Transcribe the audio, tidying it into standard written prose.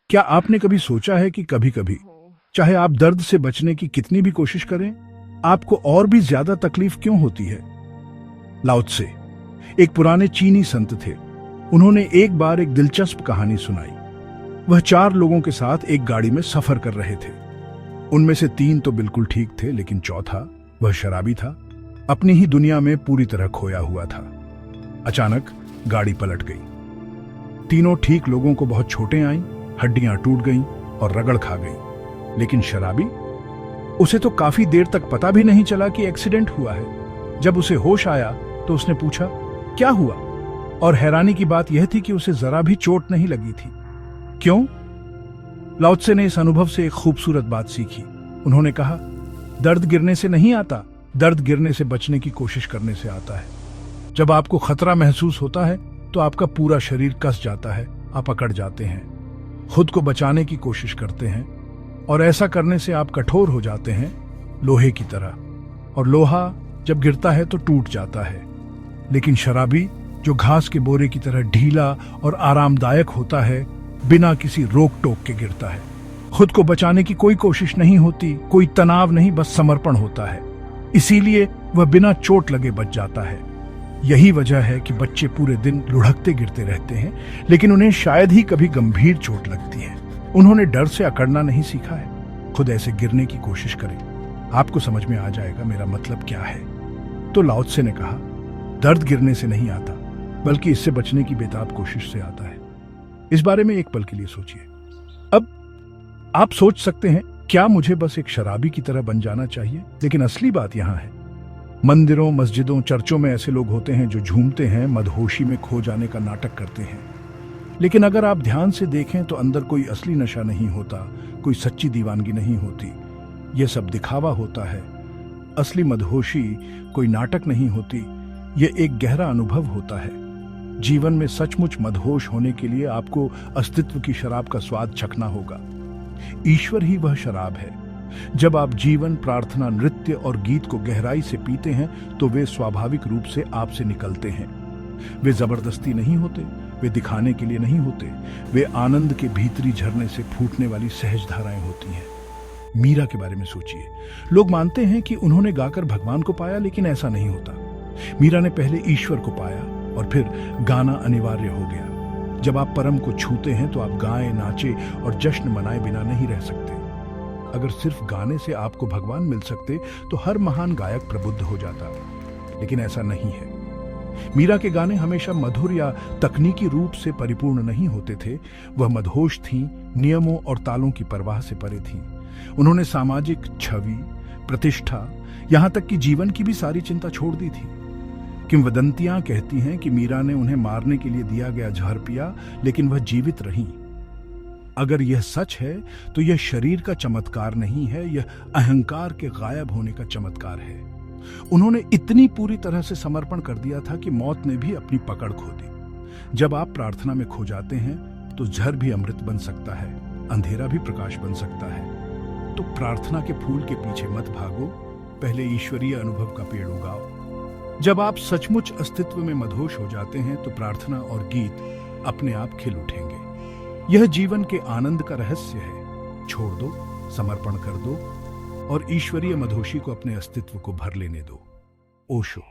क्या आपने कभी सोचा है कि कभी-कभी, चाहे आप दर्द से बचने की कितनी भी कोशिश करें, आपको और भी ज्यादा तकलीफ क्यों होती है? लाओ त्से एक पुराने चीनी संत थे। उन्होंने एक बार एक दिलचस्प कहानी सुनाई। वह 4 लोगों के साथ एक गाड़ी में सफर कर रहे थे। उनमें से 3 तो बिल्कुल ठीक थे, लेकिन चौथा, वह शराबी था, अपनी ही दुनिया में पूरी तरह खोया हुआ था। अचानक गाड़ी पलट गई। तीनों ठीक लोगों को बहुत चोटें आईं, हड्डियां टूट गईं और रगड़ खा गई। लेकिन शराबी, उसे तो काफी देर तक पता भी नहीं चला कि एक्सीडेंट हुआ है। जब उसे होश आया तो उसने पूछा, क्या हुआ? और हैरानी की बात यह थी कि उसे जरा भी चोट नहीं लगी थी। क्यों? लाओ त्से ने इस अनुभव से एक खूबसूरत बात सीखी। उन्होंने कहा, दर्द गिरने से नहीं आता, दर्द गिरने से बचने की कोशिश करने से आता है। जब आपको खतरा महसूस होता है तो आपका पूरा शरीर कस जाता है, आप अकड़ जाते हैं, खुद को बचाने की कोशिश करते हैं, और ऐसा करने से आप कठोर हो जाते हैं, लोहे की तरह। और लोहा जब गिरता है तो टूट जाता है। लेकिन शराबी, जो घास के बोरे की तरह ढीला और आरामदायक होता है, बिना किसी रोक टोक के गिरता है। खुद को बचाने की कोई कोशिश नहीं होती, कोई तनाव नहीं, बस समर्पण होता है। इसीलिए वह बिना चोट लगे बच जाता है। यही वजह है कि बच्चे पूरे दिन लुढ़कते गिरते रहते हैं, लेकिन उन्हें शायद ही कभी गंभीर चोट लगती है। उन्होंने डर से अकड़ना नहीं सीखा है। खुद ऐसे गिरने की कोशिश करें, आपको समझ में आ जाएगा मेरा मतलब क्या है। तो लाओ त्से ने कहा, दर्द गिरने से नहीं आता, बल्कि इससे बचने की बेताब कोशिश से आता है। इस बारे में एक पल के लिए सोचिए। अब आप सोच सकते हैं, क्या मुझे बस एक शराबी की तरह बन जाना चाहिए? लेकिन असली बात यहां है, मंदिरों, मस्जिदों, चर्चों में ऐसे लोग होते हैं जो झूमते हैं, मदहोशी में खो जाने का नाटक करते हैं। लेकिन अगर आप ध्यान से देखें तो अंदर कोई असली नशा नहीं होता, कोई सच्ची दीवानगी नहीं होती। यह सब दिखावा होता है। असली मदहोशी कोई नाटक नहीं होती, यह एक गहरा अनुभव होता है। जीवन में सचमुच मदहोश होने के लिए आपको अस्तित्व की शराब का स्वाद चखना होगा। ईश्वर ही वह शराब है। जब आप जीवन, प्रार्थना, नृत्य और गीत को गहराई से पीते हैं तो वे स्वाभाविक रूप से आपसे निकलते हैं। वे जबरदस्ती नहीं होते, वे दिखाने के लिए नहीं होते, वे आनंद के भीतरी झरने से फूटने वाली सहज धाराएं होती हैं। मीरा के बारे में सोचिए। लोग मानते हैं कि उन्होंने गाकर भगवान को पाया, लेकिन ऐसा नहीं होता। मीरा ने पहले ईश्वर को पाया और फिर गाना अनिवार्य हो गया। जब आप परम को छूते हैं तो आप गाएं, नाचे और जश्न मनाए बिना नहीं रह सकते। अगर सिर्फ गाने से आपको भगवान मिल सकते तो हर महान गायक प्रबुद्ध हो जाता, लेकिन ऐसा नहीं है। मीरा के गाने हमेशा मधुर या तकनीकी रूप से परिपूर्ण नहीं होते थे। वह मदहोश थीं, नियमों और तालों की परवाह से परे थीं। उन्होंने सामाजिक छवि, प्रतिष्ठा, यहां तक कि जीवन की भी सारी चिंता छोड़ दी थी। किंवदंतियां कहती हैं कि मीरा ने उन्हें मारने के लिए दिया गया जहर पिया, लेकिन वह जीवित रहीं। अगर यह सच है तो यह शरीर का चमत्कार नहीं है, यह अहंकार के गायब होने का चमत्कार है। उन्होंने इतनी पूरी तरह से समर्पण कर दिया था कि मौत ने भी अपनी पकड़ खो दी। जब आप प्रार्थना में खो जाते हैं तो जहर भी अमृत बन सकता है, अंधेरा भी प्रकाश बन सकता है। तो प्रार्थना के फूल के पीछे मत भागो, पहले ईश्वरीय अनुभव का पेड़ उगाओ। जब आप सचमुच अस्तित्व में मदहोश हो जाते हैं तो प्रार्थना और गीत अपने आप खिल उठेंगे। यह जीवन के आनंद का रहस्य है। छोड़ दो, समर्पण कर दो और ईश्वरीय मदहोशी को अपने अस्तित्व को भर लेने दो। ओशो।